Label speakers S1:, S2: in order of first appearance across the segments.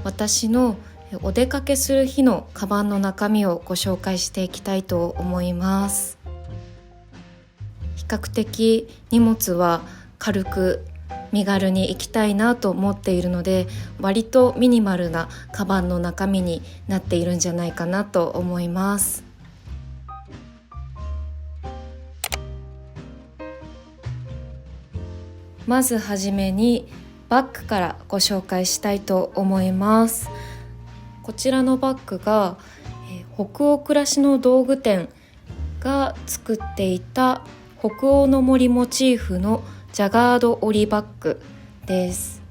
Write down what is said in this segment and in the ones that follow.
S1: 私のお出かけする日のカバンの中身をご紹介していきたいと思います。比較的荷物は軽く身軽に行きたいなと思っているので、割とミニマルなカバンの中身になっているんじゃないかなと思います。まずはじめにバッグからご紹介したいと思います。こちらのバッグが北欧暮らしの道具店が作っていた北欧の森モチーフのジャガード折りバッグです。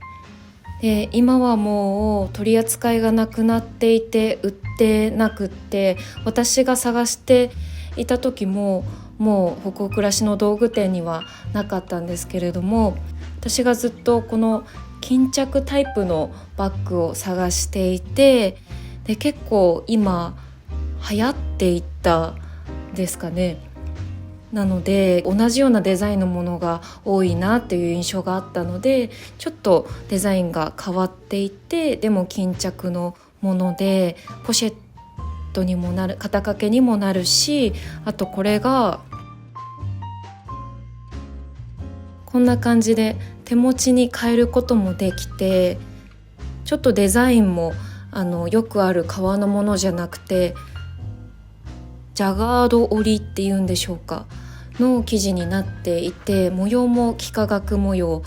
S1: で、今はもう取り扱いがなくなっていて売ってなくって、私が探していた時ももう北欧暮らしの道具店にはなかったんですけれども、私がずっとこの巾着タイプのバッグを探していて、で結構今流行っていったですかね。なので同じようなデザインのものが多いなっていう印象があったので、ちょっとデザインが変わっていて、でも巾着のものでポシェットにもなる、肩掛けにもなるし、あとこれがこんな感じで手持ちに変えることもできて、ちょっとデザインもよくある革のものじゃなくてジャガード織りっていうんでしょうかの生地になっていて、模様も幾何学模様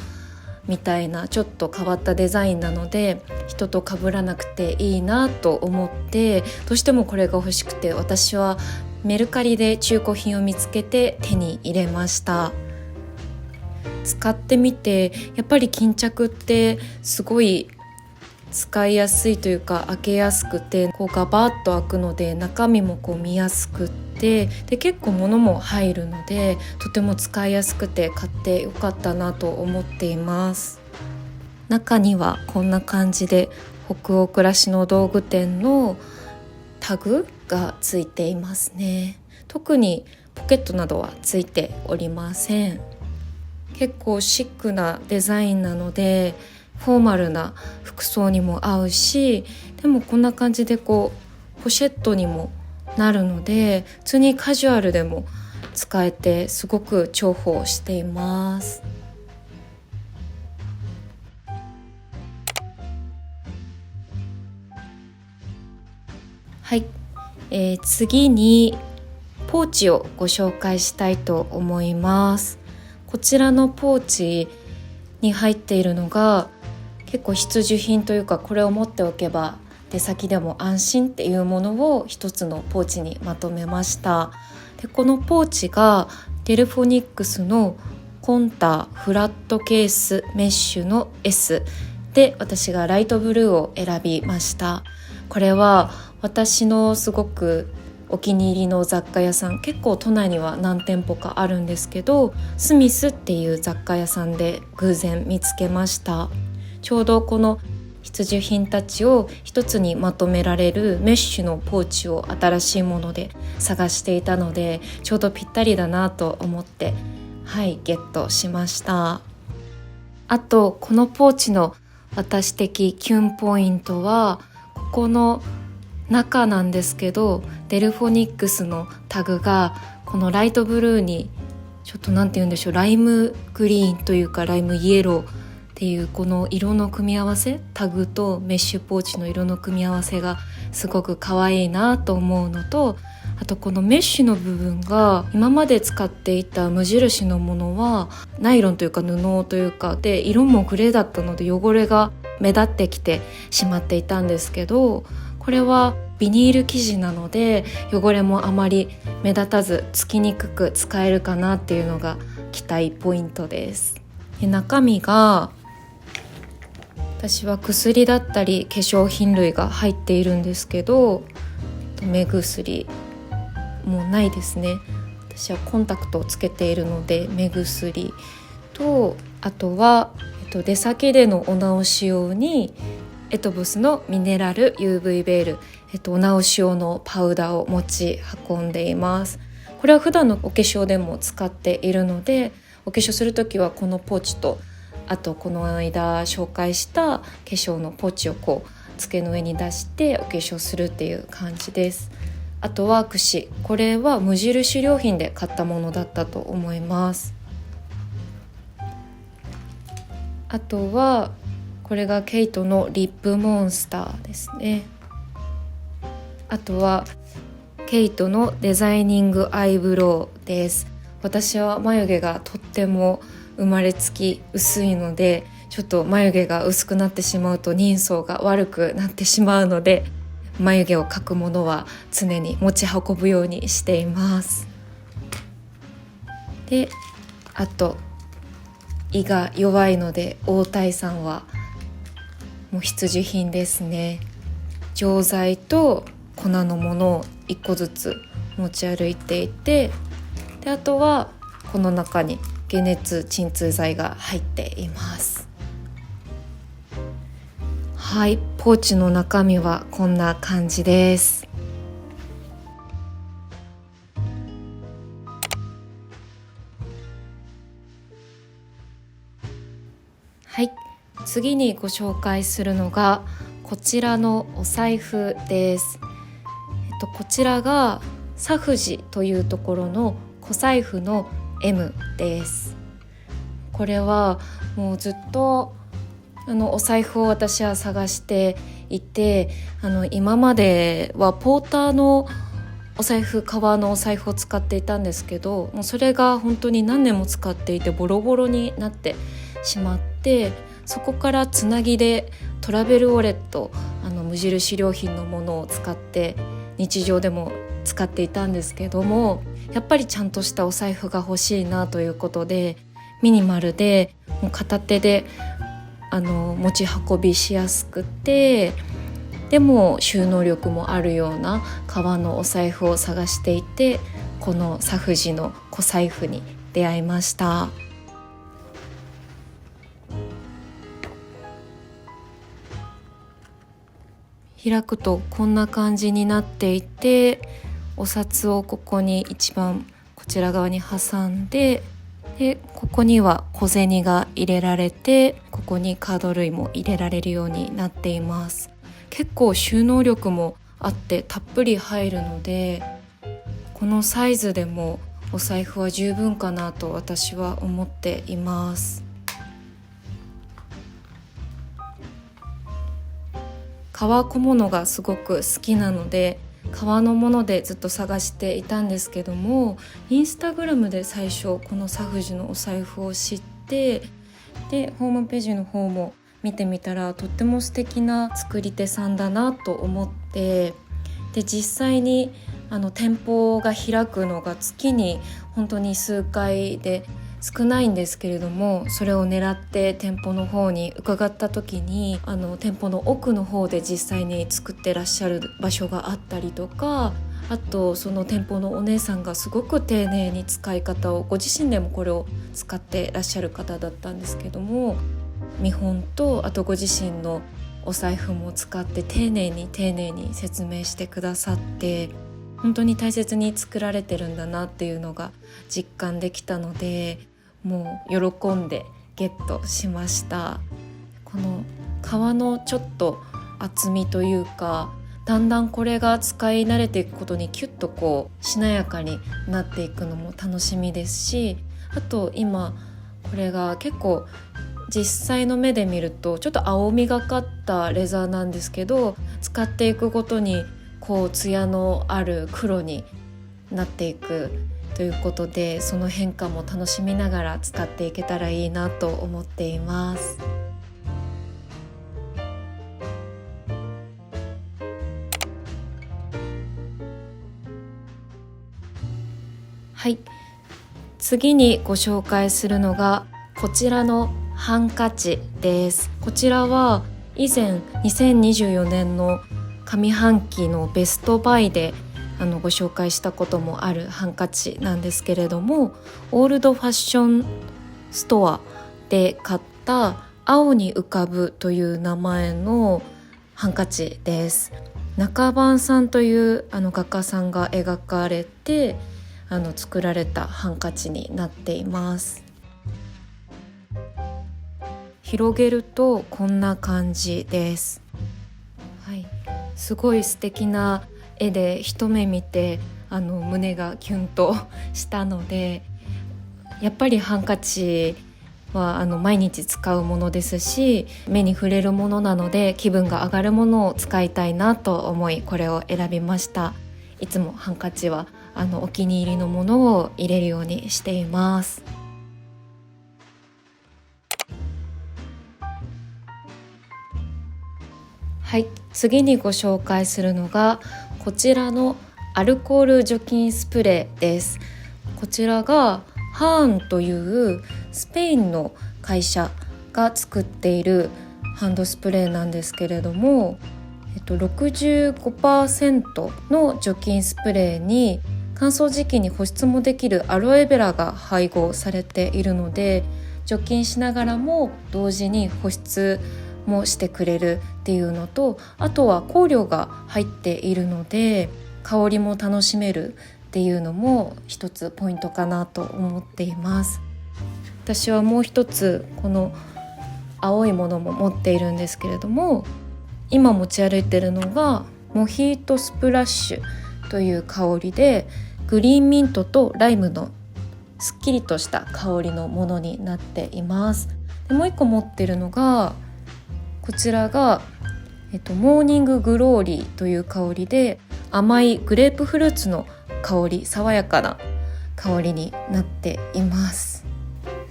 S1: みたいなちょっと変わったデザインなので、人と被らなくていいなと思って、どうしてもこれが欲しくて、私はメルカリで中古品を見つけて手に入れました。使ってみてやっぱり巾着ってすごい使いやすいというか、開けやすくてこうガバッと開くので中身もこう見やすくって、で結構物も入るのでとても使いやすくて買ってよかったなと思っています。中にはこんな感じで北欧暮らしの道具店のタグがついていますね。特にポケットなどはついておりません。結構シックなデザインなのでフォーマルな服装にも合うし、でもこんな感じでこうポシェットにもなるので普通にカジュアルでも使えてすごく重宝しています。はい、次にポーチをご紹介したいと思います。こちらのポーチに入っているのが結構必需品というか、これを持っておけば出先でも安心っていうものを一つのポーチにまとめました。でこのポーチがデルフォニックスのコンタフラットケースメッシュの S で、私がライトブルーを選びました。これは私のすごくお気に入りの雑貨屋さん、結構都内には何店舗かあるんですけど、スミスっていう雑貨屋さんで偶然見つけました。ちょうどこの必需品たちを一つにまとめられるメッシュのポーチを新しいもので探していたので、ちょうどぴったりだなと思ってゲットしました。あとこのポーチの私的キュンポイントはここの中なんですけど、デルフォニックスのタグがこのライトブルーにちょっとなんて言うんでしょう、ライムグリーンというかライムイエローっていうこの色の組み合わせ、タグとメッシュポーチの色の組み合わせがすごく可愛いなと思うのと、あとこのメッシュの部分が今まで使っていた無印のものはナイロンというか布というかで、色もグレーだったので汚れが目立ってきてしまっていたんですけど、これはビニール生地なので汚れもあまり目立たずつきにくく使えるかなっていうのが期待ポイントです。で中身が、私は薬だったり化粧品類が入っているんですけど、目薬もうないですね。私はコンタクトをつけているので目薬と、あとは、出先でのお直し用にエトブスのミネラル UV ベール、お直し用のパウダーを持ち運んでいます。これは普段のお化粧でも使っているので、お化粧するときはこのポーチと、あとこの間紹介した化粧のポーチをこう机の上に出してお化粧するっていう感じです。あとは櫛、これは無印良品で買ったものだったと思います。あとはこれがケイトのリップモンスターですね。あとはケイトのデザイニングアイブロウです。私は眉毛がとっても生まれつき薄いので、ちょっと眉毛が薄くなってしまうと人相が悪くなってしまうので、眉毛を描くものは常に持ち運ぶようにしています。で、あと胃が弱いので大谷さんはもう必需品ですね。錠剤と粉のものを1個ずつ持ち歩いていて、であとはこの中に解熱鎮痛剤が入っています。はい、ポーチの中身はこんな感じです。はい、次にご紹介するのがこちらのお財布です。こちらがサフジというところの小財布の M です。これはもうずっとお財布を私は探していて、今まではポーターのお財布、革のお財布を使っていたんですけど、もうそれが本当に何年も使っていてボロボロになってしまって、そこからつなぎでトラベルウォレット、無印良品のものを使って日常でも使っていたんですけども、やっぱりちゃんとしたお財布が欲しいなということで、ミニマルでもう片手で持ち運びしやすくて、でも収納力もあるような革のお財布を探していて、このサフジの小財布に出会いました。開くとこんな感じになっていて、お札をここに一番こちら側に挟んで、ここには小銭が入れられて、ここにカード類も入れられるようになっています。結構収納力もあってたっぷり入るので、このサイズでもお財布は十分かなと私は思っています。革小物がすごく好きなので、革のものでずっと探していたんですけども、インスタグラムで最初このサフジのお財布を知って、でホームページの方も見てみたらとっても素敵な作り手さんだなと思って、で実際に店舗が開くのが月に本当に数回で少ないんですけれども、それを狙って店舗の方に伺った時に、店舗の奥の方で実際に作ってらっしゃる場所があったりとか、あとその店舗のお姉さんがすごく丁寧に使い方を、ご自身でもこれを使ってらっしゃる方だったんですけども、見本とあとご自身のお財布も使って丁寧に説明してくださって、本当に大切に作られてるんだなっていうのが実感できたので、もう喜んでゲットしました。この革のちょっと厚みというか、だんだんこれが使い慣れていくことにキュッとこうしなやかになっていくのも楽しみですし、あと今これが結構実際の目で見るとちょっと青みがかったレザーなんですけど、使っていくごとにこうツヤのある黒になっていくということで、その変化も楽しみながら使っていけたらいいなと思っています。はい、次にご紹介するのがこちらのハンカチです。こちらは以前2024年の上半期のベストバイでご紹介したこともあるハンカチなんですけれども、オールドファッションストアで買った青に浮かぶという名前のハンカチです。中番さんという画家さんが描かれて作られたハンカチになっています。広げるとこんな感じです。はい、すごい素敵な絵で一目見て胸がキュンとしたので、やっぱりハンカチは毎日使うものですし、目に触れるものなので気分が上がるものを使いたいなと思い、これを選びました。いつもハンカチはお気に入りのものを入れるようにしています。はい、次にご紹介するのがこちらのアルコール除菌スプレーです。こちらがハーンというスペインの会社が作っているハンドスプレーなんですけれども、65% の除菌スプレーに乾燥時期に保湿もできるアロエベラが配合されているので、除菌しながらも同時に保湿もしてくれるっていうのと、あとは香料が入っているので香りも楽しめるっていうのも一つポイントかなと思っています。私はもう一つこの青いものも持っているんですけれども、今持ち歩いているのがモヒートスプラッシュという香りで、グリーンミントとライムのすっきりとした香りのものになっています。でもう一個持っているのがこちらが、モーニンググローリーという香りで、甘いグレープフルーツの香り、爽やかな香りになっています。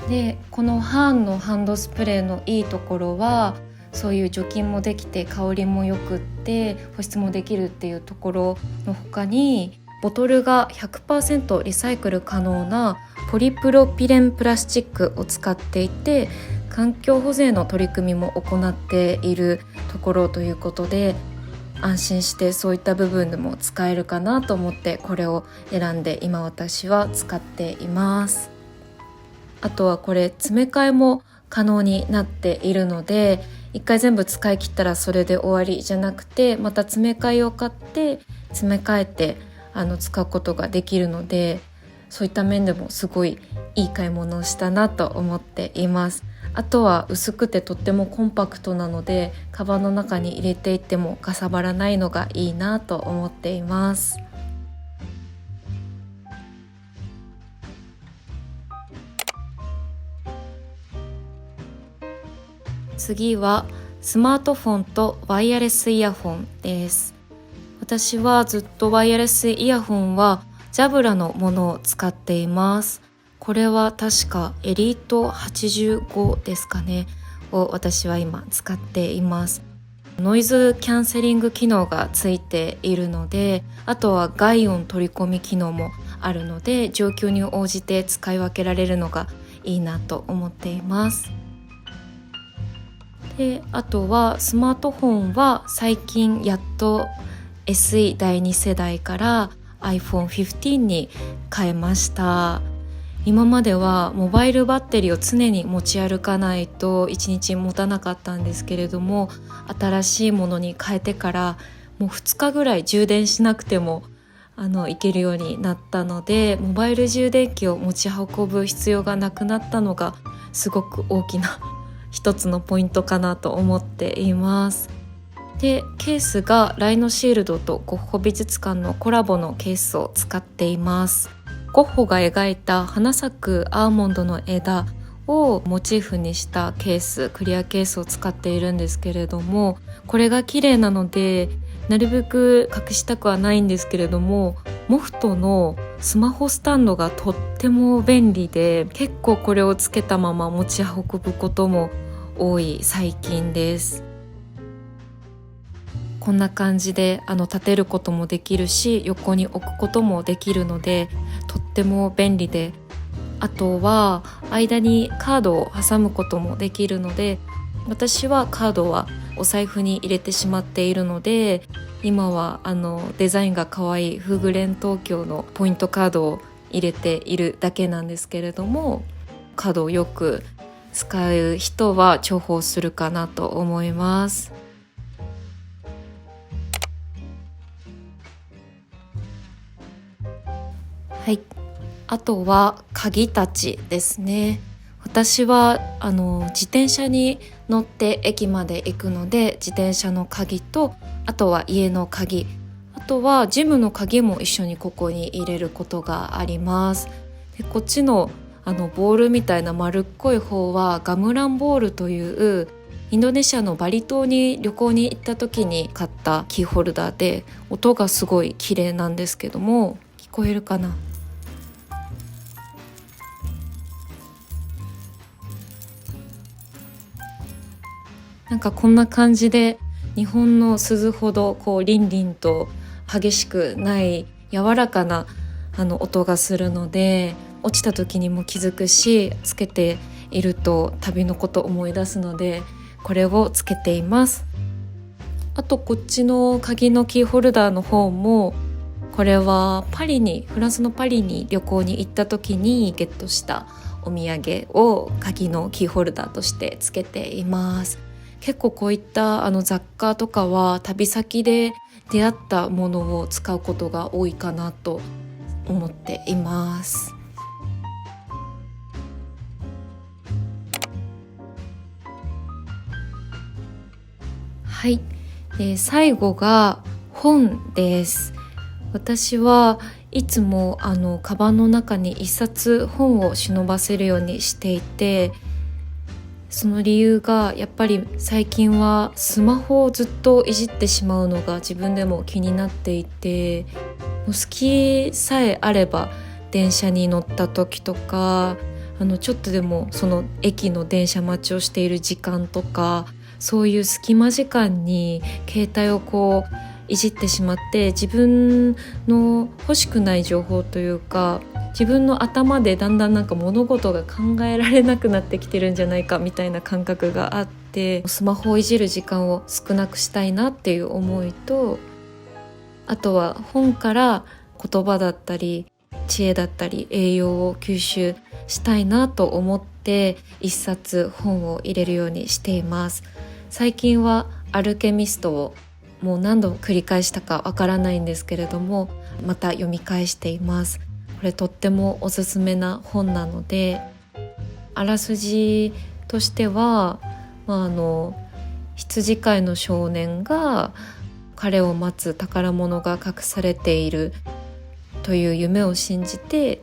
S1: でこのハーンのハンドスプレーのいいところは、そういう除菌もできて香りもよくって保湿もできるっていうところの他に、ボトルが 100% リサイクル可能なポリプロピレンプラスチックを使っていて、環境保全の取り組みも行っているところということで、安心してそういった部分でも使えるかなと思ってこれを選んで今私は使っています。あとはこれ詰め替えも可能になっているので、一回全部使い切ったらそれで終わりじゃなくて、また詰め替えを買って詰め替えて使うことができるので、そういった面でもすごいいい買い物をしたなと思っています。あとは薄くてとってもコンパクトなので、カバンの中に入れていってもかさばらないのがいいなと思っています。次はスマートフォンとワイヤレスイヤホンです。私はずっとワイヤレスイヤホンはジャブラのものを使っています。これは確かエリート85ですかねを私は今使っています。ノイズキャンセリング機能がついているので、あとは外音取り込み機能もあるので、状況に応じて使い分けられるのがいいなと思っています。であとはスマートフォンは最近やっと SE 第2世代から iPhone15 に変えました。今まではモバイルバッテリーを常に持ち歩かないと1日持たなかったんですけれども、新しいものに変えてからもう2日ぐらい充電しなくてもいけるようになったので、モバイル充電器を持ち運ぶ必要がなくなったのがすごく大きな一つのポイントかなと思っています。でケースがライノシールドとゴッホ美術館のコラボのケースを使っています。ゴッホが描いた花咲くアーモンドの枝をモチーフにしたケース、クリアケースを使っているんですけれども、これが綺麗なのでなるべく隠したくはないんですけれども、モフトのスマホスタンドがとっても便利で、結構これをつけたまま持ち運ぶことも多い最近です。こんな感じで立てることもできるし、横に置くこともできるのでとっても便利で、あとは間にカードを挟むこともできるので、私はカードはお財布に入れてしまっているので、今はデザインが可愛いフーグレン東京のポイントカードを入れているだけなんですけれども、カードをよく使う人は重宝するかなと思います。はい、あとは鍵たちですね。私は自転車に乗って駅まで行くので、自転車の鍵と、あとは家の鍵、あとはジムの鍵も一緒にここに入れることがあります。でこっちのボールみたいな丸っこい方はガムランボールというインドネシアのバリ島に旅行に行った時に買ったキーホルダーで、音がすごい綺麗なんですけども、聞こえるかな。なんかこんな感じで、日本の鈴ほどこうリンリンと激しくない柔らかな音がするので、落ちた時にも気づくし、つけていると旅のことを思い出すので、これをつけています。あとこっちの鍵のキーホルダーの方も、これはフランスのパリに旅行に行った時にゲットしたお土産を鍵のキーホルダーとしてつけています。結構こういった雑貨とかは旅先で出会ったものを使うことが多いかなと思っています。はい、最後が本です。私はいつもカバンの中に一冊本を忍ばせるようにしていて、その理由がやっぱり最近はスマホをずっといじってしまうのが自分でも気になっていて、もう好きさえあれば電車に乗った時とか、ちょっとでもその駅の電車待ちをしている時間とか、そういう隙間時間に携帯をこういじってしまって、自分の欲しくない情報というか、自分の頭でだんだんなんか物事が考えられなくなってきてるんじゃないかみたいな感覚があって、スマホをいじる時間を少なくしたいなっていう思いと、あとは本から言葉だったり知恵だったり栄養を吸収したいなと思って一冊本を入れるようにしています。最近はアルケミストをもう何度繰り返したかわからないんですけれども、また読み返しています。これとってもおすすめな本なので、あらすじとしては、羊飼いの少年が彼を待つ宝物が隠されているという夢を信じて、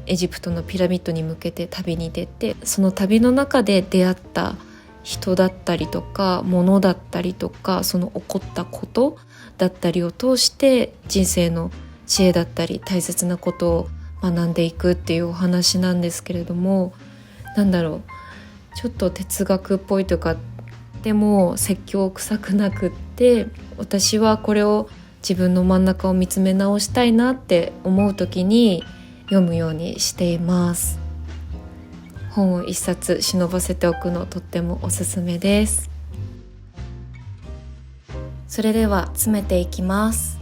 S1: エジプトのピラミッドに向けて旅に出て、その旅の中で出会った人だったりとか物だったりとか、その起こったことだったりを通して人生の知恵だったり大切なことを学んでいくっていうお話なんですけれども、ちょっと哲学っぽいとかでも説教臭くなくって、私はこれを自分の真ん中を見つめ直したいなって思う時に読むようにしています。本を一冊忍ばせておくのとってもおすすめです。それでは詰めていきます。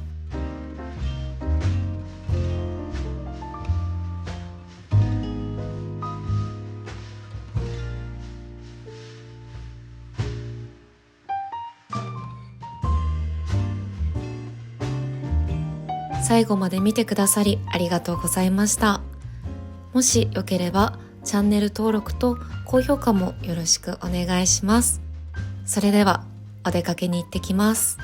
S1: 最後まで見てくださりありがとうございました。もしよければチャンネル登録と高評価もよろしくお願いします。それではお出かけに行ってきます。